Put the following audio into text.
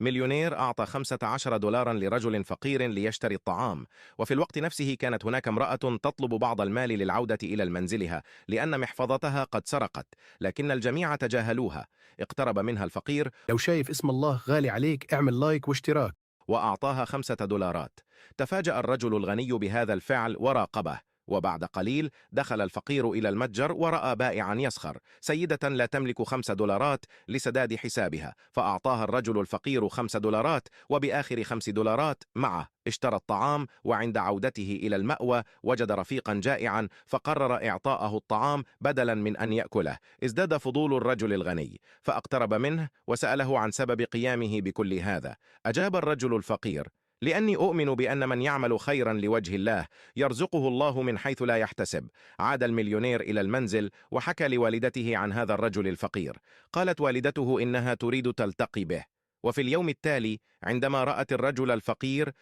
مليونير أعطى 15 دولارا لرجل فقير ليشتري الطعام، وفي الوقت نفسه كانت هناك امرأة تطلب بعض المال للعودة إلى منزلها لأن محفظتها قد سرقت، لكن الجميع تجاهلوها. اقترب منها الفقير لو شايف اسم الله غالي عليك اعمل لايك واشتراك. وأعطاها 5 دولارات. تفاجأ الرجل الغني بهذا الفعل وراقبه، وبعد قليل دخل الفقير إلى المتجر ورأى بائعا يسخر سيدة لا تملك 5 دولارات لسداد حسابها، فأعطاها الرجل الفقير 5 دولارات، وبآخر 5 دولارات معه اشترى الطعام، وعند عودته إلى المأوى وجد رفيقا جائعا فقرر إعطاءه الطعام بدلا من أن يأكله. ازداد فضول الرجل الغني فاقترب منه وسأله عن سبب قيامه بكل هذا. أجاب الرجل الفقير: لأني أؤمن بأن من يعمل خيرا لوجه الله يرزقه الله من حيث لا يحتسب. عاد المليونير إلى المنزل وحكى لوالدته عن هذا الرجل الفقير. قالت والدته إنها تريد تلتقي به. وفي اليوم التالي عندما رأت الرجل الفقير